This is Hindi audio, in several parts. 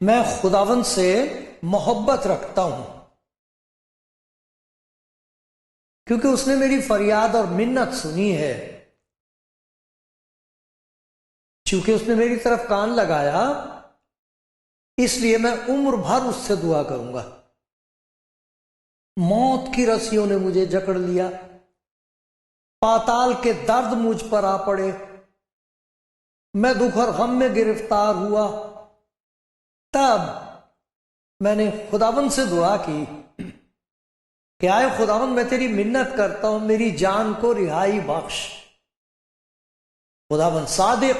मैं खुदावंद से मोहब्बत रखता हूं क्योंकि उसने मेरी फरियाद और मिन्नत सुनी है। क्योंकि उसने मेरी तरफ कान लगाया, इसलिए मैं उम्र भर उससे दुआ करूंगा। मौत की रस्सियों ने मुझे जकड़ लिया, पाताल के दर्द मुझ पर आ पड़े, मैं दुख और गम में गिरफ्तार हुआ। तब मैंने खुदावंद से दुआ की कि आए खुदावंद, मैं तेरी मिन्नत करता हूं, मेरी जान को रिहाई बख्श। खुदावंद सादिक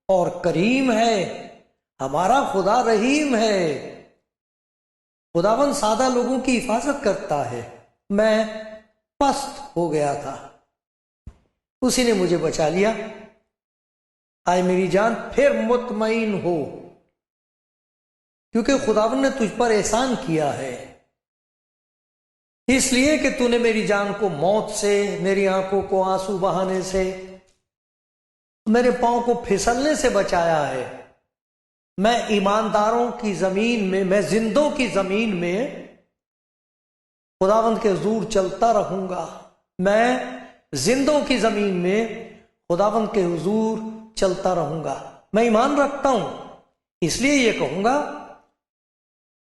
और करीम है, हमारा खुदा रहीम है। खुदावंद सादा लोगों की हिफाजत करता है। मैं पस्त हो गया था, उसी ने मुझे बचा लिया। आए मेरी जान फिर मुतमईन हो, क्योंकि खुदावंद ने तुझ पर एहसान किया है, इसलिए कि तूने मेरी जान को मौत से, मेरी आंखों को आंसू बहाने से, मेरे पांव को फिसलने से बचाया है। मैं ईमानदारों की जमीन में, मैं जिंदों की जमीन में खुदावंद के हुजूर चलता रहूंगा। मैं जिंदों की जमीन में खुदावंद के हुजूर चलता रहूंगा। मैं ईमान रखता हूं, इसलिए यह कहूंगा,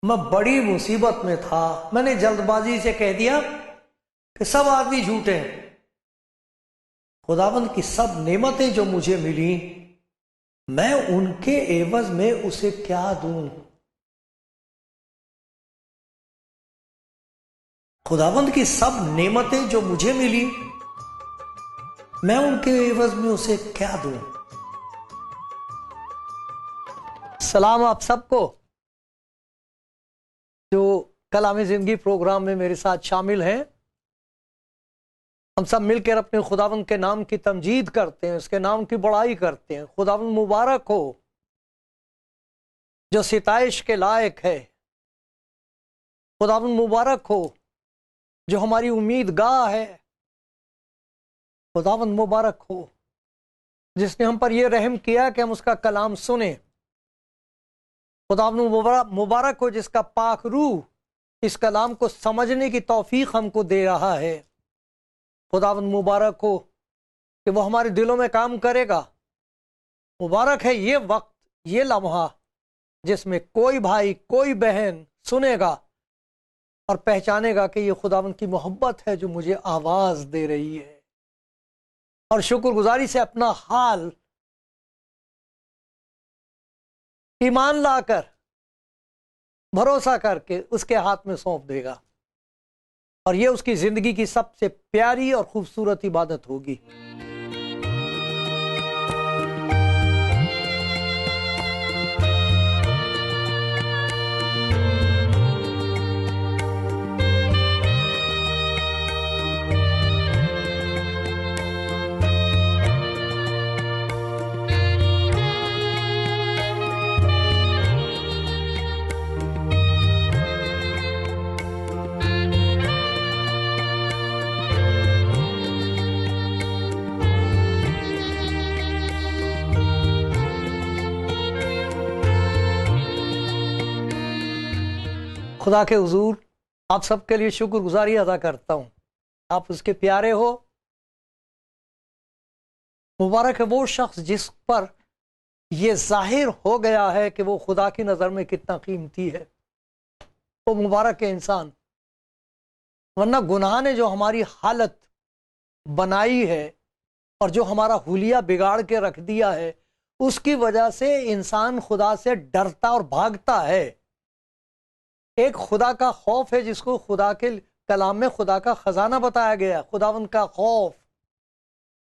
मैं बड़ी मुसीबत में था। मैंने जल्दबाजी से कह दिया कि सब आदमी झूठे हैं। खुदावंद की सब नेमतें जो मुझे मिली, मैं उनके एवज में उसे क्या दूं? खुदावंद की सब नेमतें जो मुझे मिली, मैं उनके एवज में उसे क्या दूं? सलाम आप सबको जो कलाम जिंदगी प्रोग्राम में मेरे साथ शामिल हैं। हम सब मिलकर अपने खुदावंद के नाम की तमजीद करते हैं, उसके नाम की बड़ाई करते हैं। खुदावंद मुबारक हो जो सिताइश के लायक है। खुदावंद मुबारक हो जो हमारी उम्मीद गाह है। खुदावंद मुबारक हो जिसने हम पर यह रहम किया कि हम उसका कलाम सुने। खुदावंद मुबारक हो जिसका पाक रूह इस कलाम को समझने की तौफीक हमको दे रहा है। खुदावंद मुबारक हो कि वो हमारे दिलों में काम करेगा। मुबारक है ये वक्त, ये लम्हा जिसमें कोई भाई, कोई बहन सुनेगा और पहचानेगा कि ये खुदावंद की मोहब्बत है जो मुझे आवाज दे रही है, और शुक्रगुजारी से अपना हाल ईमान लाकर, भरोसा करके उसके हाथ में सौंप देगा, और यह उसकी जिंदगी की सबसे प्यारी और खूबसूरत इबादत होगी। खुदा के हुजूर आप सबके लिए शुक्रगुजारी अदा करता हूँ। आप उसके प्यारे हो। मुबारक है वो शख्स जिस पर यह जाहिर हो गया है कि वो खुदा की नज़र में कितना कीमती है। वो मुबारक है इंसान, वरना गुनाह ने जो हमारी हालत बनाई है और जो हमारा हुलिया बिगाड़ के रख दिया है, उसकी वजह से इंसान खुदा से डरता और भागता है। एक खुदा का खौफ है जिसको खुदा के कलाम में खुदा का खजाना बताया गया, खुदावंद का खौफ।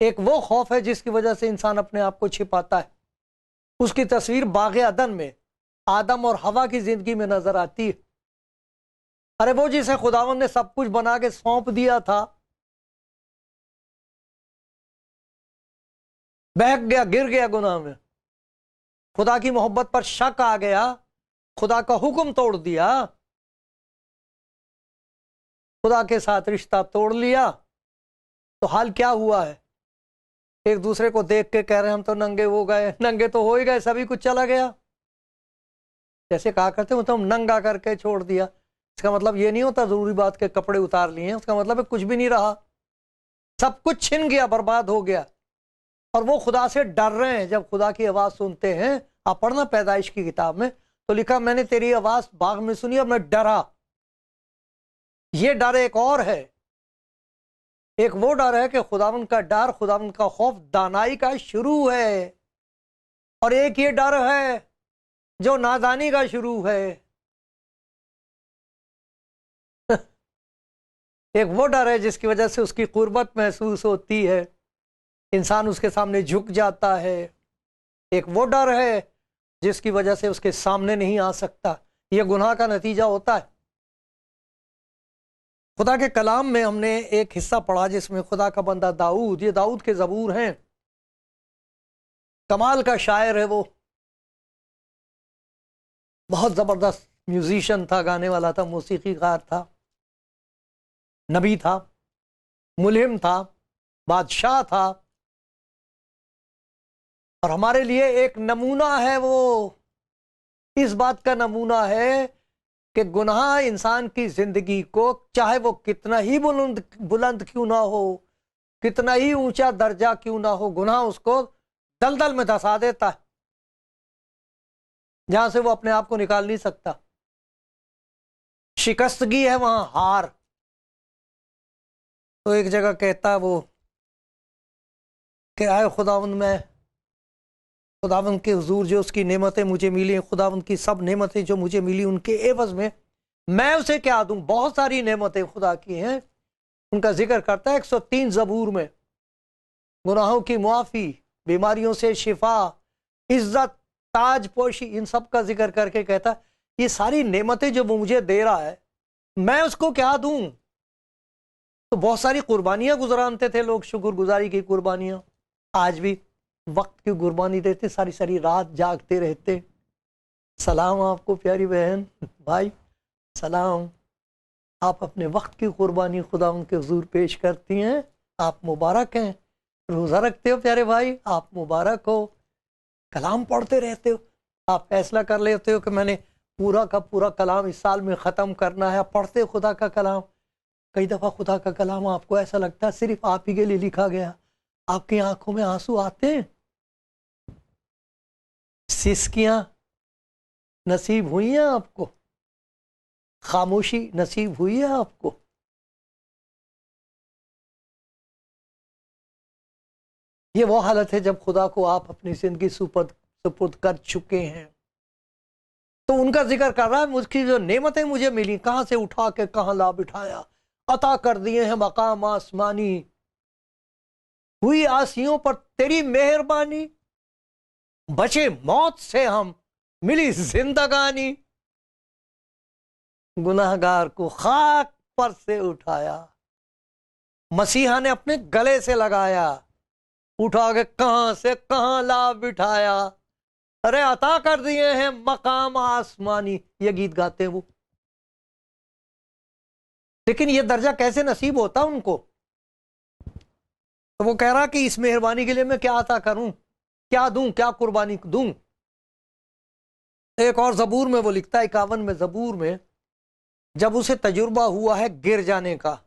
एक वो खौफ है जिसकी वजह से इंसान अपने आप को छिपाता है। उसकी तस्वीर बाग़ अदन में आदम और हवा की जिंदगी में नजर आती है। अरे वो जिसे खुदावन ने सब कुछ बना के सौंप दिया था, बहक गया, गिर गया गुनाह में, खुदा की मोहब्बत पर शक आ गया, खुदा का हुक्म तोड़ दिया, खुदा के साथ रिश्ता तोड़ लिया, तो हाल क्या हुआ है? एक दूसरे को देख के कह रहे हैं हम तो नंगे हो गए, नंगे तो हो ही गए, सभी कुछ चला गया। जैसे कहा करते हो तो हम नंगा करके छोड़ दिया, इसका मतलब ये नहीं होता जरूरी बात के कपड़े उतार लिए, उसका मतलब है कुछ भी नहीं रहा, सब कुछ छिन गया, बर्बाद हो गया। और वो खुदा से डर रहे हैं। जब खुदा की आवाज सुनते हैं, आप पढ़ना पैदाइश की किताब में, तो लिखा मैंने तेरी आवाज बाग में सुनी और मैं डरा। ये डर एक और है, एक वो डर है कि खुदावन का डर, खुदावन का खौफ दानाई का शुरू है, और एक ये डर है जो नादानी का शुरू है। एक वो डर है जिसकी वजह से उसकी कुर्बत महसूस होती है, इंसान उसके सामने झुक जाता है। एक वो डर है जिसकी वजह से उसके सामने नहीं आ सकता। यह गुनाह का नतीजा होता है। खुदा के कलाम में हमने एक हिस्सा पढ़ा जिसमें खुदा का बंदा दाऊद, ये दाऊद के ज़बूर हैं, कमाल का शायर है, वो बहुत ज़बरदस्त म्यूजिशियन था, गाने वाला था, मौसीकीकार था, नबी था, मुल्हिम था, बादशाह था, और हमारे लिए एक नमूना है। वो इस बात का नमूना है कि गुनाह इंसान की जिंदगी को, चाहे वो कितना ही बुलंद बुलंद क्यों ना हो, कितना ही ऊंचा दर्जा क्यों ना हो, गुनाह उसको दलदल में धंसा देता है, जहां से वो अपने आप को निकाल नहीं सकता। शिकस्तगी है वहां हार। तो एक जगह कहता है वो कि आए खुदावंद, मैं खुदावंद के हुजूर जो उसकी नेमतें मुझे मिली, खुदावंद की सब नेमतें जो मुझे मिली, उनके एवज में मैं उसे क्या दूं? बहुत सारी नेमतें खुदा की हैं। उनका जिक्र करता है 103 ज़बूर में, गुनाहों की मुआफ़ी, बीमारियों से शिफा, इज्जत, ताज पोशी, इन सब का जिक्र करके कहता है ये सारी नेमतें जो वो मुझे दे रहा है, मैं उसको क्या दूं? तो बहुत सारी कुर्बानियां गुजरानते थे लोग, शुक्रगुजारी की कुर्बानियां। आज भी वक्त की कुर्बानी देते, सारी सारी रात जागते रहते। सलाम आपको प्यारी बहन, भाई सलाम। आप अपने वक्त की कुर्बानी खुदा उनके हुजूर पेश करती हैं, आप मुबारक हैं। रोज़ा रखते हो प्यारे भाई, आप मुबारक हो। कलाम पढ़ते रहते हो, आप फैसला कर लेते हो कि मैंने पूरा का पूरा कलाम इस साल में ख़त्म करना है। पढ़ते हो खुदा का कलाम। कई दफ़ा खुदा का कलाम आपको ऐसा लगता है सिर्फ आप ही के लिए लिखा गया, आपकी आंखों में आंसू आते हैं, सिसकियां नसीब हुई हैं आपको, खामोशी नसीब हुई है आपको। ये वो हालत है जब खुदा को आप अपनी जिंदगी सुपुर्द कर चुके हैं। तो उनका जिक्र कर रहा है, मुझकी जो नेमतें मुझे मिली, कहां से उठा के कहां ला बिठाया, अता कर दिए हैं मकाम आसमानी, हुई आसियों पर तेरी मेहरबानी, बचे मौत से हम, मिली जिंदगानी, गुनाहगार को खाक पर से उठाया, मसीहा ने अपने गले से लगाया, उठा के कहां से कहां ला बिठाया, अरे अता कर दिए हैं मकाम आसमानी। ये गीत गाते हैं वो। लेकिन ये दर्जा कैसे नसीब होता उनको? तो वो कह रहा कि इस मेहरबानी के लिए मैं क्या अता करूं, क्या दूं, क्या कुर्बानी दूं। एक और ज़बूर में वो लिखता है, 51 में ज़बूर में, जब उसे तजुर्बा हुआ है गिर जाने का,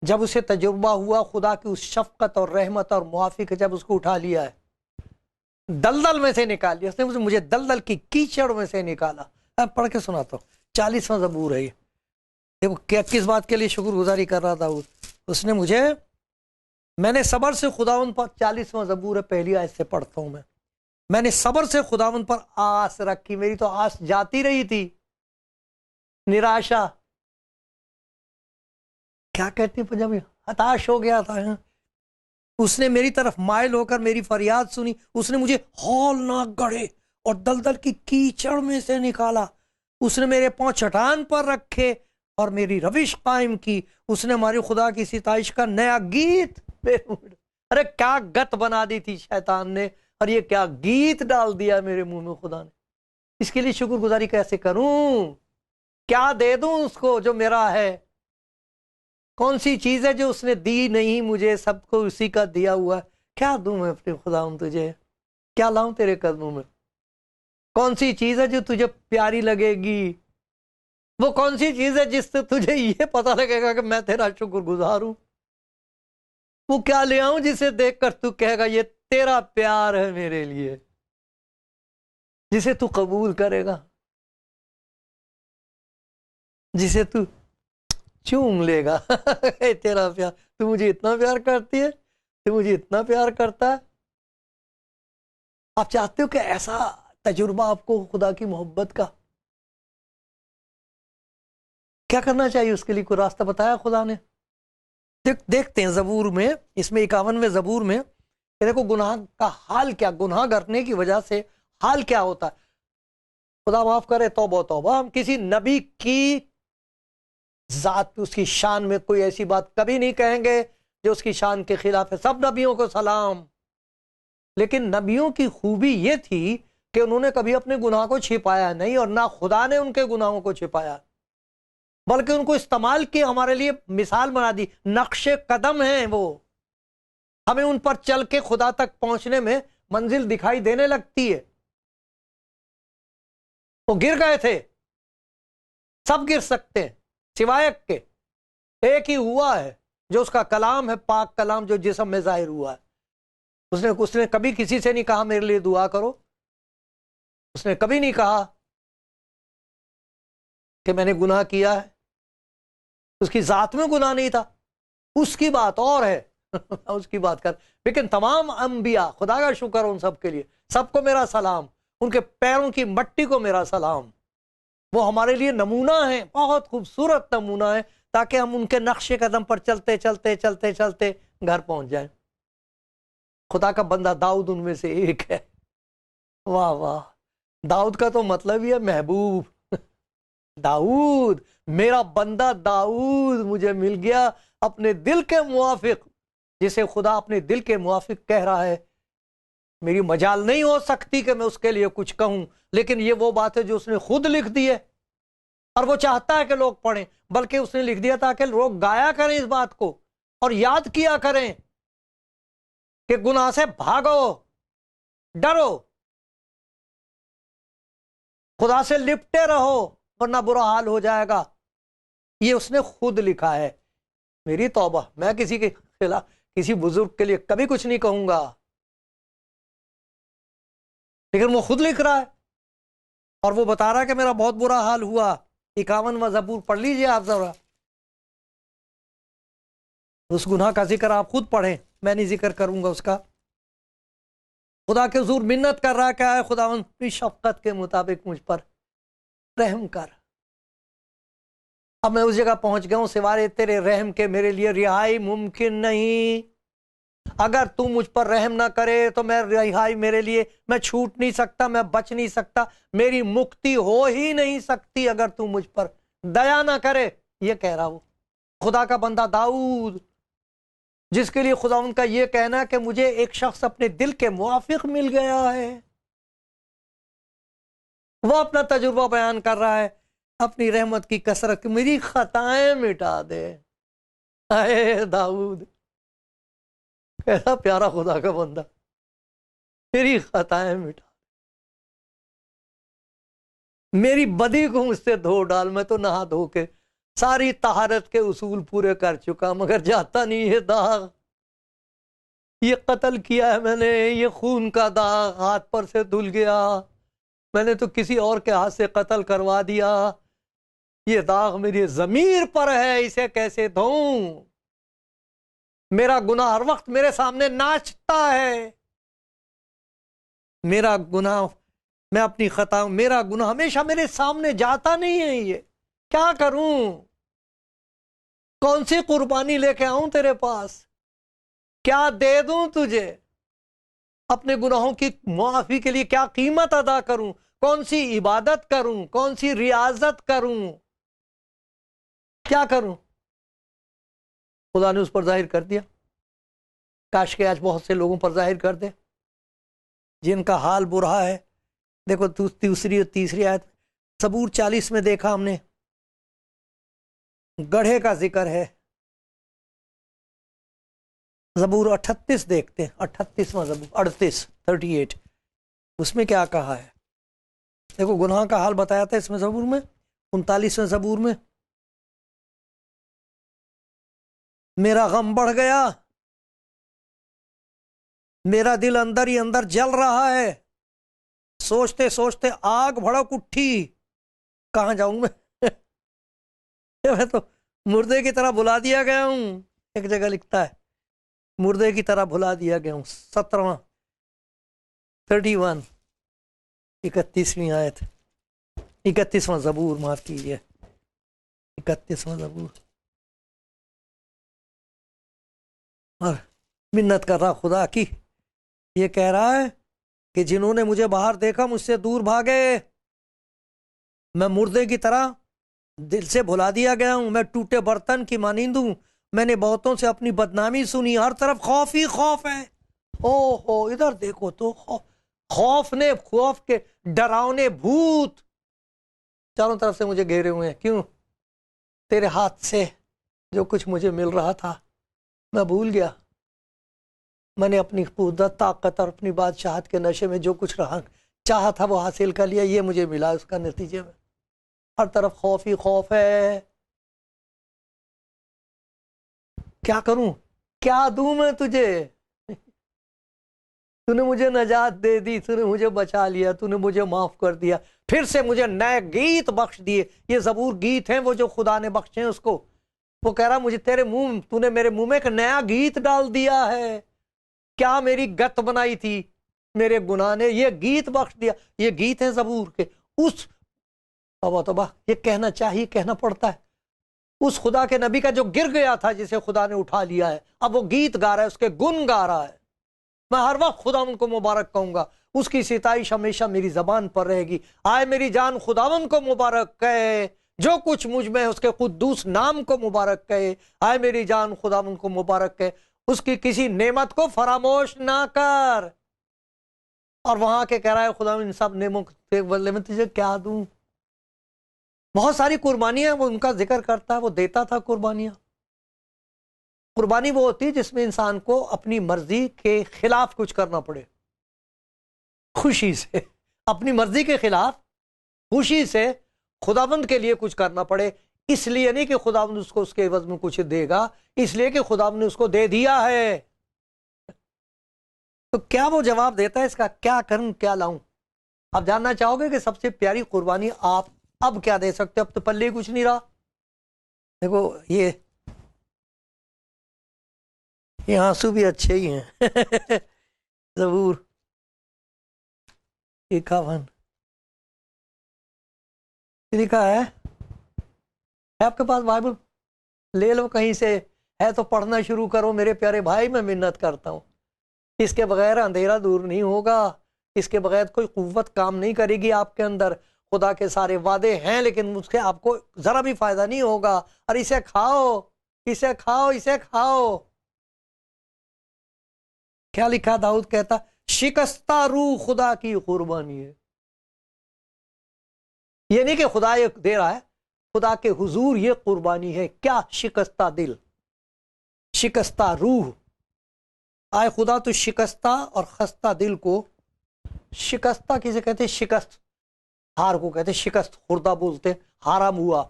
जब उसे तजुर्बा हुआ खुदा की उस शफकत और रहमत और मुआफ़ी का, जब उसको उठा लिया है, दलदल में से निकाल लिया उसने, मुझे दलदल की कीचड़ में से निकाला। अब पढ़ के सुनाता हूँ, 40वां ज़बूर है ये। देखो क्या, किस बात के लिए शुक्रगुजारी कर रहा था वो। उसने मुझे, मैंने सबर से खुदावन पर, 40वां ज़बूर है, पहली आयत से पढ़ता हूँ मैं। मैंने सबर से खुदावन पर आस रखी, मेरी तो आस जाती रही थी, निराशा क्या कहती पंजाबी, हताश हो गया था। उसने मेरी तरफ माइल होकर मेरी फरियाद सुनी, उसने मुझे हौलनाक गढ़े और दलदल की कीचड़ में से निकाला। उसने मेरे पांव चट्टान पर रखे और मेरी रविश कायम की। उसने हमारे खुदा की सिताइश का नया गीत मेरे मुंह में। अरे क्या गत बना दी थी शैतान ने, और ये क्या गीत डाल दिया मेरे मुंह में खुदा ने। इसके लिए शुक्रगुजारी कैसे करूं? क्या दे दूं उसको जो मेरा है? कौन सी चीज है जो उसने दी नहीं मुझे? सबको उसी का दिया हुआ। क्या दूं मैं अपने खुदा तुझे? क्या लाऊं तेरे कदमों में? कौन सी चीज है जो तुझे प्यारी लगेगी? वो कौन सी चीज है जिससे तुझे ये पता लगेगा कि मैं तेरा शुक्रगुजार हूं? वो क्या ले आऊं जिसे देखकर तू कहेगा ये तेरा प्यार है मेरे लिए, जिसे तू कबूल करेगा, जिसे तू चूम लेगा। तेरा प्यार, तू मुझे इतना प्यार करती है, तू मुझे इतना प्यार करता है। आप चाहते हो कि ऐसा तजुर्बा आपको खुदा की मोहब्बत का? क्या करना चाहिए उसके लिए? कोई रास्ता बताया खुदा ने? देखते हैं ज़बूर में, इसमें 51वें ज़बूर में, देखो गुनाह का हाल क्या, गुनाह करने की वजह से हाल क्या होता है। खुदा माफ करे, तौबा तौबा। हम किसी नबी की जात, उसकी शान में कोई ऐसी बात कभी नहीं कहेंगे जो उसकी शान के खिलाफ है। सब नबियों को सलाम। लेकिन नबियों की खूबी यह थी कि उन्होंने कभी अपने गुनाह को छिपाया नहीं, और ना खुदा ने उनके गुनाहों को छिपाया, बल्कि उनको इस्तेमाल किया, हमारे लिए मिसाल बना दी। नक्शे कदम हैं वो, हमें उन पर चल के खुदा तक पहुंचने में मंजिल दिखाई देने लगती है। वो गिर गए थे, सब गिर सकते हैं सिवाय एक के। एक ही हुआ है जो उसका कलाम है, पाक कलाम, जो जिस्म में जाहिर हुआ है। उसने कभी किसी से नहीं कहा मेरे लिए दुआ करो। उसने कभी नहीं कहा कि मैंने गुनाह किया है। उसकी जात में गुनाह नहीं था, उसकी बात और है। उसकी बात कर। लेकिन तमाम अंबिया, खुदा का शुक्र उन सब के लिए, सबको मेरा सलाम, उनके पैरों की मट्टी को मेरा सलाम। वो हमारे लिए नमूना है, बहुत खूबसूरत नमूना है, ताकि हम उनके नक्शे कदम पर चलते चलते चलते चलते घर पहुंच जाएं। खुदा का बंदा दाऊद उनमें से एक है। वाह वाह। दाऊद का तो मतलब ही है महबूब। दाऊद, मेरा बंदा दाऊद मुझे मिल गया अपने दिल के मुआफिक। जिसे खुदा अपने दिल के मुआफिक कह रहा है, मेरी मजाल नहीं हो सकती कि मैं उसके लिए कुछ कहूं, लेकिन ये वो बात है जो उसने खुद लिख दी है, और वो चाहता है कि लोग पढ़ें। बल्कि उसने लिख दिया ताकि लोग गाया करें इस बात को, और याद किया करें कि गुनाह से भागो, डरो, खुदा से लिपटे रहो, वरना बुरा हाल हो जाएगा। ये उसने खुद लिखा है। मेरी तौबा, मैं किसी के खिलाफ, किसी बुजुर्ग के लिए कभी कुछ नहीं कहूंगा, लेकिन वो खुद लिख रहा है और वो बता रहा है कि मेरा बहुत बुरा हाल हुआ। 51वां ज़बूर पढ़ लीजिए आप जरा। उस गुनाह का जिक्र आप खुद पढ़ें, मैं नहीं जिक्र करूंगा उसका। खुदा के हुजूर मिन्नत कर रहा है, क्या है? खुदावंद अपनी शफकत के मुताबिक मुझ पर रहम कर। अब मैं उस जगह पहुंच गया हूं, सिवाय तेरे रहम के मेरे लिए रिहाई मुमकिन नहीं। अगर तू मुझ पर रहम ना करे तो मैं रिहाई, मेरे लिए मैं छूट नहीं सकता, मैं बच नहीं सकता, मेरी मुक्ति हो ही नहीं सकती अगर तू मुझ पर दया ना करे। ये कह रहा वो खुदा का बंदा दाऊद, जिसके लिए खुदा उनका ये कहना है कि मुझे एक शख्स अपने दिल के मुआफिक मिल गया है। वो अपना तजुर्बा बयान कर रहा है, अपनी रहमत की कसरत, मेरी खताएं मिटा दे। आए दाऊद, कैसा प्यारा खुदा का बंदा, मेरी खताएं मिटा, मेरी बदी को मुझसे धो डाल। मैं तो नहा धो के सारी तहारत के उसूल पूरे कर चुका, मगर जाता नहीं है दाग। ये कत्ल किया है मैंने, ये खून का दाग हाथ पर से धुल गया, मैंने तो किसी और के हाथ से कत्ल करवा दिया। ये दाग मेरी जमीर पर है, इसे कैसे धोऊं? मेरा गुनाह हर वक्त मेरे सामने नाचता है। मेरा गुनाह, मैं अपनी खता, मेरा गुनाह हमेशा मेरे सामने जाता नहीं है। ये क्या करूं? कौन सी कुर्बानी लेके आऊं तेरे पास? क्या दे दूं तुझे? अपने गुनाहों की माफी के लिए क्या कीमत अदा करूं, कौन सी इबादत करूं, कौन सी रियाजत करूं, क्या करूं? खुदा ने उस पर जाहिर कर दिया। काश के आज बहुत से लोगों पर जाहिर कर दे जिनका हाल बुरा है। देखो दूसरी और तीसरी आयत, सबूर 40 में देखा हमने, गढ़े का जिक्र है। जबूर 38 देखते हैं, 38वां जबूर, 38 उसमें क्या कहा है? देखो गुनाह का हाल बताया था इसमें जबूर में। 39वें जबूर में, मेरा गम बढ़ गया, मेरा दिल अंदर ही अंदर जल रहा है, सोचते सोचते आग भड़क उठी, कहां जाऊं मैं? मैं तो मुर्दे की तरह बुला दिया गया हूं। एक जगह लिखता है मुर्दे की तरह भुला दिया गया हूं। 17वां 31 31वीं आयत, 31वां जबूर, माफ कीजिए, 31वां जबूर। और मिन्नत कर रहा खुदा की, ये कह रहा है कि जिन्होंने मुझे बाहर देखा मुझसे दूर भागे, मैं मुर्दे की तरह दिल से भुला दिया गया हूं, मैं टूटे बर्तन की मानिंद हूं, मैंने बहुतों से अपनी बदनामी सुनी, हर तरफ खौफ ही खौफ है। ओहो, इधर देखो तो खौफ के डरावने भूत चारों तरफ से मुझे घेरे हुए हैं। क्यों? तेरे हाथ से जो कुछ मुझे मिल रहा था मैं भूल गया। मैंने अपनी कुदरत, ताकत और अपनी बादशाहत के नशे में जो कुछ रहा चाहा था वो हासिल कर लिया, ये मुझे मिला। उसका नतीजे में हर तरफ खौफ ही खौफ है। क्या करूं, क्या दूं मैं तुझे? तूने मुझे नजात दे दी, तूने मुझे बचा लिया, तूने मुझे माफ कर दिया, फिर से मुझे नए गीत बख्श दिए। ये जबूर गीत हैं वो जो खुदा ने बख्शे हैं उसको। वो कह रहा मुझे तेरे मुंह, तूने मेरे मुंह में एक नया गीत डाल दिया है। क्या मेरी गत बनाई थी मेरे गुनाह ने, ये गीत बख्श दिया। ये गीत है जबूर के। उस तौबा ये कहना चाहिए, कहना पड़ता है, उस खुदा के नबी का जो गिर गया था, जिसे खुदा ने उठा लिया है, अब वो गीत गा रहा है, उसके गुन गा रहा है। मैं हर वक्त खुदावन को मुबारक कहूंगा, उसकी सिताइश हमेशा मेरी जबान पर रहेगी। आए मेरी जान खुदावन को मुबारक कहे, जो कुछ मुझ में है उसके कुद्दूस नाम को मुबारक कहे। आए मेरी जान खुदावन को मुबारक कहे, उसकी किसी नेमत को फरामोश ना कर। और वहां के कह रहा है खुदा इन सब नेमों के बदले में तुझे क्या दूं? बहुत सारी कुर्बानियां वो उनका जिक्र करता है, वो देता था कुर्बानियां। कुर्बानी वो होती है जिसमें इंसान को अपनी मर्जी के खिलाफ कुछ करना पड़े, खुशी से, अपनी मर्जी के खिलाफ खुशी से खुदाबंद के लिए कुछ करना पड़े। इसलिए नहीं कि खुदाबंद उसको उसके एवज में कुछ देगा, इसलिए कि खुदाबंद ने उसको दे दिया है। तो क्या वो जवाब देता है इसका, क्या करूं क्या लाऊं? आप जानना चाहोगे कि सबसे प्यारी कुर्बानी आप अब क्या दे सकते हो? अब तो पल्ले ही कुछ नहीं रहा। देखो ये आंसू भी अच्छे ही हैं। जबूर 51 लिखा है आपके पास बाइबल? ले लो कहीं से, है तो पढ़ना शुरू करो मेरे प्यारे भाई। मैं मिन्नत करता हूं, इसके बगैर अंधेरा दूर नहीं होगा, इसके बगैर कोई कुव्वत काम नहीं करेगी आपके अंदर। खुदा के सारे वादे हैं लेकिन उससे आपको जरा भी फायदा नहीं होगा। और इसे खाओ, इसे खाओ, इसे खाओ। क्या लिखा? दाऊद कहता शिकस्ता रूह खुदा की कुर्बानी है। ये नहीं कि खुदा ये दे रहा है, खुदा के हुजूर ये कुर्बानी है। क्या? शिकस्ता दिल, शिकस्ता रूह। आए खुदा तो शिकस्ता और खस्ता दिल को, शिकस्ता किसे कहते? शिकस्त, हार को कहते शिकस्त, खुर्दा बोलते, हारा हुआ।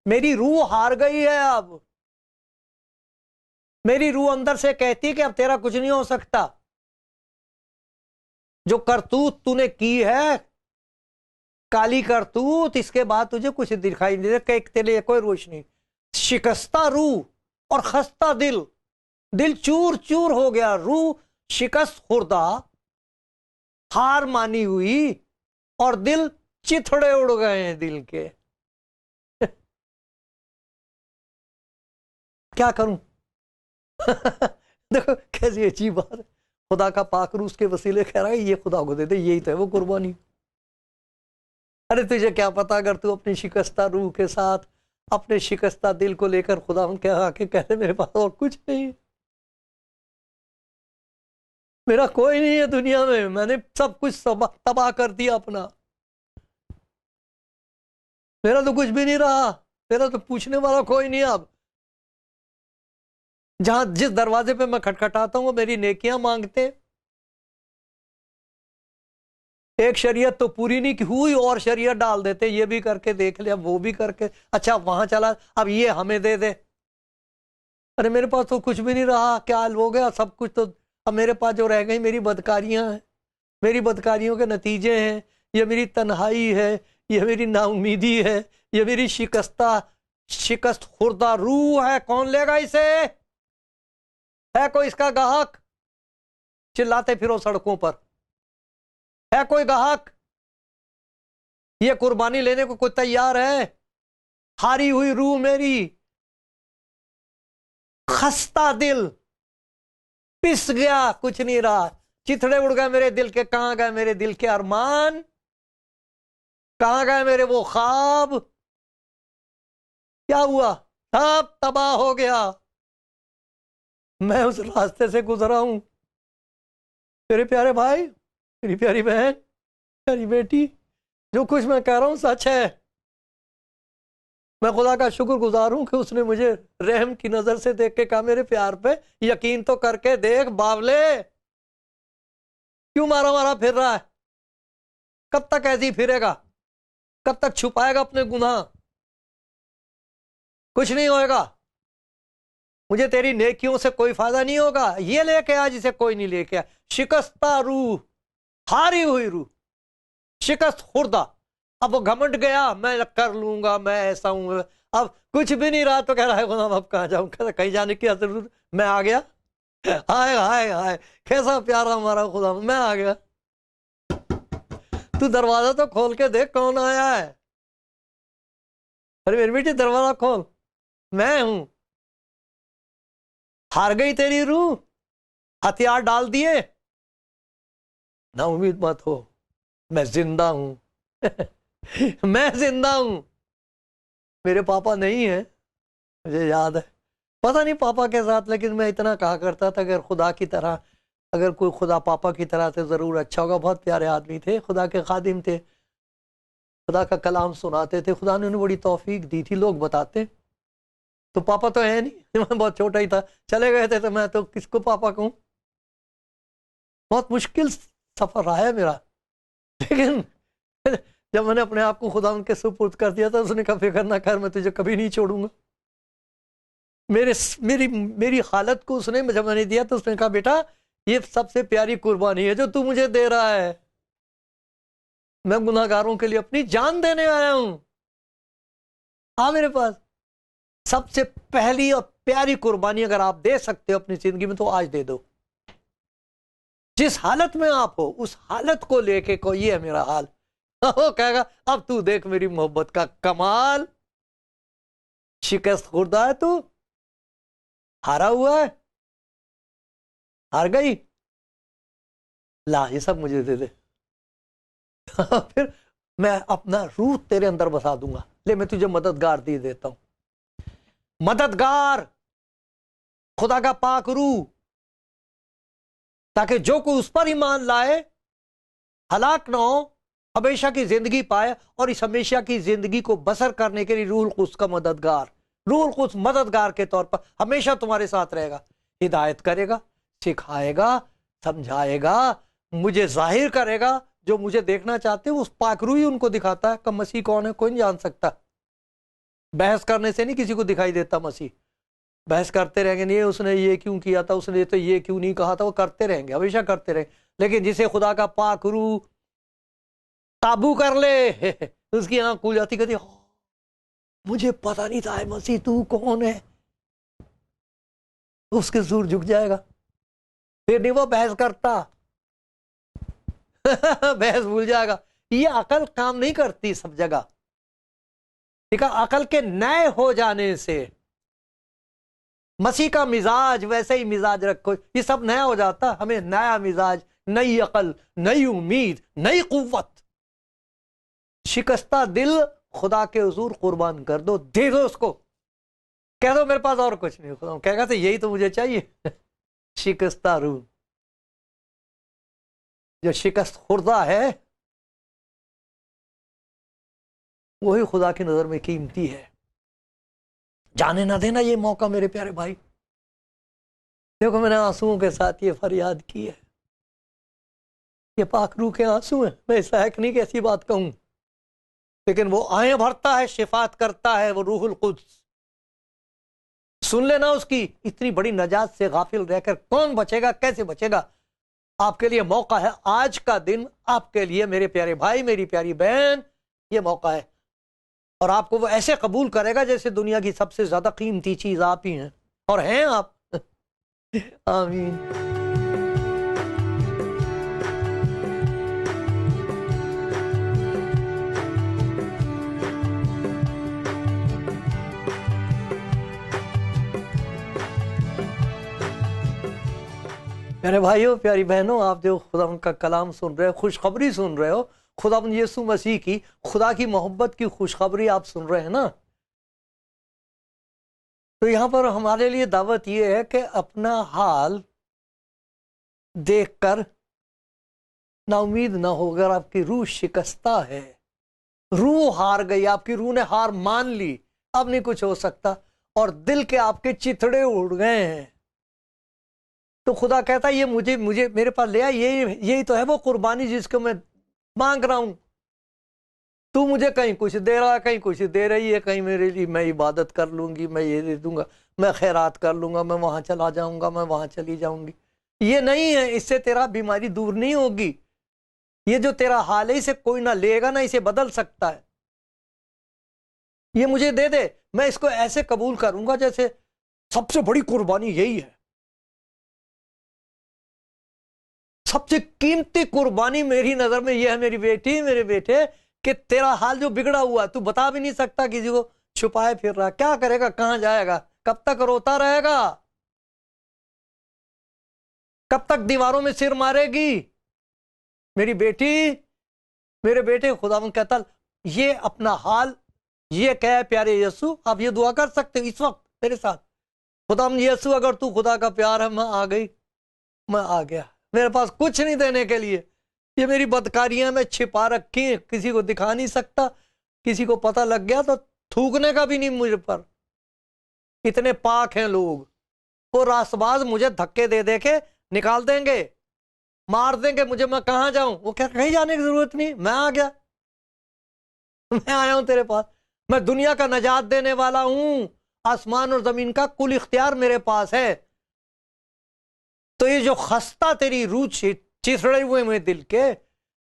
मेरी रूह हार गई है। अब मेरी रूह अंदर से कहती है कि अब तेरा कुछ नहीं हो सकता। जो करतूत तूने की है, काली करतूत, इसके बाद तुझे कुछ दिखाई नहीं दे, तेरे कोई रोशनी। शिकस्ता रूह और खस्ता दिल, दिल चूर चूर हो गया, रूह शिकस्त खुर्दा, हार मानी हुई, और दिल चिथड़े उड़ गए हैं दिल के। क्या करूं? देखो कैसी अजीब बात है। खुदा का पाक रूह उसके वसीले कह रहा है ये खुदा को दे दे, यही तो है वो कुर्बानी। अरे तुझे क्या पता, अगर तू अपनी शिकस्ता रूह के साथ, अपने शिकस्ता दिल को लेकर खुदा के आके कहते मेरे पास और कुछ नहीं, मेरा कोई नहीं है दुनिया में, मैंने सब कुछ तबाह कर दिया अपना, मेरा तो कुछ भी नहीं रहा, तेरा तो पूछने वाला कोई नहीं अब। जहां जिस दरवाजे पे मैं खटखटाता हूं वो मेरी नेकियां मांगते, एक शरीयत तो पूरी नहीं हुई और शरीयत डाल देते, ये भी करके देख लिया वो भी करके, अच्छा वहां चला अब ये हमें दे दे। अरे मेरे पास तो कुछ भी नहीं रहा, क्या हाल हो गया सब कुछ, तो अब मेरे पास जो रह गई मेरी बदकारियां हैं, मेरी बदकारियों के नतीजे हैं, ये मेरी तन्हाई है, ये मेरी नाउमीदी है, ये मेरी शिकस्त खुर्दा रूह है, कौन लेगा इसे? है कोई इसका गाहक? चिल्लाते फिरो सड़कों पर, है कोई गाहक? ये कुर्बानी लेने को कोई तैयार है? हारी हुई रूह मेरी, खस्ता दिल, पिस गया, कुछ नहीं रहा, चिथड़े उड़ गए मेरे दिल के, कहां गए मेरे दिल के अरमान, कहां गए मेरे वो ख्वाब, क्या हुआ? सब तबाह हो गया। मैं उस रास्ते से गुजरा हूं मेरे प्यारे भाई, मेरी प्यारी बहन, प्यारी बेटी, जो कुछ मैं कह रहा हूं सच है। मैं खुदा का शुक्रगुजार हूं कि उसने मुझे रहम की नजर से देख के कहा मेरे प्यार पे यकीन तो करके देख बावले, क्यों मारा मारा फिर रहा है? कब तक ऐसे ही फिरेगा? कब तक छुपाएगा अपने गुनाह? कुछ नहीं होएगा, मुझे तेरी नेकियों से कोई फायदा नहीं होगा। ये लेके आ जिसे कोई नहीं लेके आ, शिकस्ता रूह, हारी हुई रूह, शिकस्त खुर्दा। अब वो घमंड गया, मैं कर लूंगा, मैं ऐसा हूं, अब कुछ भी नहीं रहा तो कह रहा है गुलाम अब कहां जाऊं, कहता कहीं जाने की जरूरत, मैं आ गया। हाय हाय हाय, कैसा प्यारा हमारा खुदा, मैं आ गया। तू दरवाजा तो खोल के देख कौन आया है। अरे मेरी बेटी दरवाजा खोल, मैं हूं। हार गई तेरी रूह, हथियार डाल दिए, ना उम्मीद मत हो, मैं जिंदा हूं। मैं जिंदा हूं। मेरे पापा नहीं है, मुझे याद है, पता नहीं पापा के साथ, लेकिन मैं इतना कहा करता था अगर खुदा की तरह, अगर कोई खुदा पापा की तरह से जरूर अच्छा होगा। बहुत प्यारे आदमी थे, खुदा के खादिम थे, खुदा का कलाम सुनाते थे, खुदा ने उन्हें बड़ी तौफीक दी थी। लोग बताते तो पापा तो है नहीं, मैं बहुत छोटा ही था, चले गए थे तो मैं तो किसको पापा कहूं। बहुत मुश्किल सफर रहा है मेरा, लेकिन जब मैंने अपने आप को खुदा उनके सुपुर्द कर दिया था, उसने कहा फिक्र ना कर, मैं तुझे कभी नहीं छोड़ूंगा। मेरी मेरी हालत को उसने जब मैंने दिया तो उसने कहा बेटा ये सबसे प्यारी कुर्बानी है जो तू मुझे दे रहा है, मैं गुनाहगारों के लिए अपनी जान देने आया हूं। हाँ मेरे पास सबसे पहली और प्यारी कुर्बानी अगर आप दे सकते हो अपनी जिंदगी में तो आज दे दो। जिस हालत में आप हो उस हालत को लेके को ये है मेरा हाल। वो कहेगा अब तू देख मेरी मोहब्बत का कमाल, शिकस्त खुर्दा है तू, हारा हुआ है, हार गई, ला ये सब मुझे दे दे। फिर मैं अपना रूह तेरे अंदर बसा दूंगा, ले मैं तुझे मददगार दे देता हूं। मददगार खुदा का पाक रूह, ताकि जो कोई उस पर ईमान लाए हलाक ना हो, हमेशा की जिंदगी पाए, और इस हमेशा की जिंदगी को बसर करने के लिए रूहुल कुद्स का मददगार, रूहुल कुद्स मददगार के तौर पर हमेशा तुम्हारे साथ रहेगा, हिदायत करेगा, सिखाएगा, समझाएगा, मुझे जाहिर करेगा। जो मुझे देखना चाहते हैं उस पाक रूह ही उनको दिखाता है। कब मसीह कौन है कोई नहीं जान सकता, बहस करने से नहीं किसी को दिखाई देता मसीह। बहस करते रहेंगे, नहीं उसने ये क्यों किया था, उसने तो ये क्यों नहीं कहा था, वो करते रहेंगे, हमेशा करते रहेंगे। लेकिन जिसे खुदा का पाक रूह काबू कर ले उसकी आंख खुल जाती, कहती मुझे पता नहीं था मसीह तू कौन है, उसके सूर झुक जाएगा। फिर नहीं वो बहस करता। बहस भूल जाएगा। ये अकल काम नहीं करती सब जगह, ठीक है। अकल के नए हो जाने से मसीह का मिजाज वैसे ही मिजाज रखो, ये सब नया हो जाता। हमें नया मिजाज, नई अकल, नई उम्मीद, नई कुव्वत। शिकस्ता दिल खुदा के हुजूर कुर्बान कर दो, दे दो उसको, कह दो मेरे पास और कुछ नहीं। खुदा कहेगा तो यही तो मुझे चाहिए। शिकस्ता रूह, जो शिकस्त खुर्दा है, वही खुदा की नजर में कीमती है। जाने ना देना ये मौका मेरे प्यारे भाई। देखो मैंने आंसुओं के साथ ये फरियाद की है, ये पाक रूह के आंसू हैं। मैं इस लायक नहीं कि ऐसी बात कहूं, लेकिन वो आए भरता है, शिफात करता है, वो रूहुल कुद्स। सुन लेना उसकी इतनी बड़ी नजात से गाफिल रहकर कौन बचेगा, कैसे बचेगा। आपके लिए मौका है, आज का दिन आपके लिए मेरे प्यारे भाई, मेरी प्यारी बहन, ये मौका है। और आपको वो ऐसे कबूल करेगा जैसे दुनिया की सबसे ज्यादा कीमती चीज आप ही हैं, और हैं आप। आमीन। मेरे भाइयों, प्यारी बहनों, आप जो खुदा उनका कलाम सुन रहे हो, खुशखबरी सुन रहे हो, खुदा यीशु मसीह की, खुदा की मोहब्बत की खुशखबरी आप सुन रहे हैं ना, तो यहां पर हमारे लिए दावत यह है कि अपना हाल देखकर ना उम्मीद ना हो। अगर आपकी रूह शिकस्ता है, रूह हार गई, आपकी रूह ने हार मान ली, अब नहीं कुछ हो सकता, और दिल के आपके चिथड़े उड़ गए हैं, तो खुदा कहता है ये मुझे मुझे मेरे पास ले आ, यही तो है वो कुर्बानी जिसको मैं मांग रहा हूं। तू मुझे कहीं कुछ दे रहा है, कहीं कुछ दे रही है, कहीं मेरे लिए मैं इबादत कर लूंगी, मैं ये दे दूंगा, मैं खैरात कर लूंगा, मैं वहां चला जाऊंगा, मैं वहां चली जाऊंगी। ये नहीं है, इससे तेरा बीमारी दूर नहीं होगी। ये जो तेरा हाल है इसे कोई ना लेगा, ना इसे बदल सकता है। ये मुझे दे दे, मैं इसको ऐसे कबूल करूंगा जैसे सबसे बड़ी कुर्बानी यही है। सबसे कीमती कुर्बानी मेरी नजर में यह है, मेरी बेटी, मेरे बेटे, कि तेरा हाल जो बिगड़ा हुआ तू बता भी नहीं सकता, किसी को छुपाए फिर रहा, क्या करेगा, कहां जाएगा, कब तक रोता रहेगा, कब तक दीवारों में सिर मारेगी। मेरी बेटी, मेरे बेटे, खुदा कहता ये अपना हाल ये क्या है। प्यारे यीशु, आप ये दुआ कर सकते हो इस वक्त मेरे साथ, खुदा यीशु अगर तू खुदा का प्यार है, मैं आ गई, मैं आ गया, मेरे पास कुछ नहीं देने के लिए, ये मेरी बदकारियां मैं छिपा रखी हैं, किसी को दिखा नहीं सकता, किसी को पता लग गया तो थूकने का भी नहीं मुझे पर। इतने पाक हैं लोग, वो रासबाज मुझे धक्के दे दे के निकाल देंगे, मार देंगे मुझे, मैं कहां जाऊं। वो क्या, कहीं जाने की जरूरत नहीं, मैं आ गया, मैं आया हूं तेरे पास, मैं दुनिया का नजात देने वाला हूं, आसमान और जमीन का कुल इख्तियार मेरे पास है। तो ये जो खस्ता तेरी रूह चिथड़े हुए मेरे दिल के,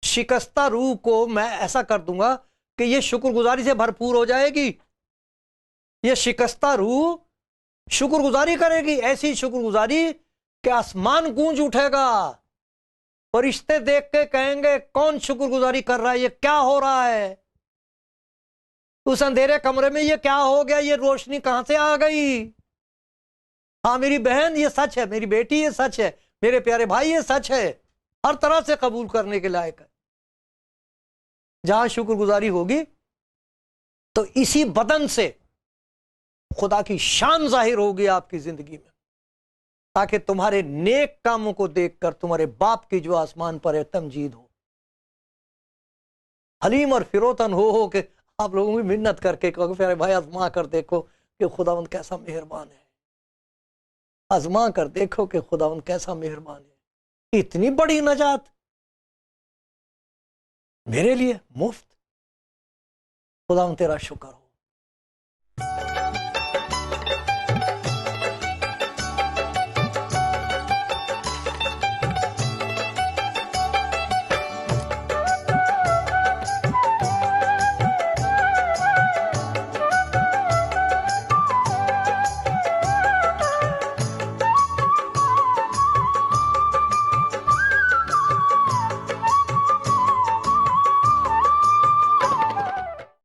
शिकस्ता रूह को मैं ऐसा कर दूंगा कि ये शुक्रगुजारी से भरपूर हो जाएगी। ये शिकस्ता रूह शुक्रगुजारी करेगी, ऐसी शुक्रगुजारी कि आसमान गूंज उठेगा, फरिश्ते देख के कहेंगे कौन शुक्रगुजारी कर रहा है, ये क्या हो रहा है, उस अंधेरे कमरे में ये क्या हो गया, ये रोशनी कहां से आ गई। हाँ मेरी बहन, ये सच है, मेरी बेटी, ये सच है, मेरे प्यारे भाई, ये सच है, हर तरह से कबूल करने के लायक है। जहां शुक्रगुजारी होगी तो इसी बदन से खुदा की शान जाहिर होगी आपकी जिंदगी में, ताकि तुम्हारे नेक कामों को देखकर तुम्हारे बाप की जो आसमान पर है तमजीद हो, हलीम और फिरोतन हो कि आप लोगों की मिन्नत करके कहो प्यारे भाई आजमा कर देखो कि खुदावंद कैसा मेहरबान है, आजमा कर देखो कि खुदावंद कैसा मेहरबान है। इतनी बड़ी नजात मेरे लिए मुफ्त, खुदावंद तेरा शुक्र हो।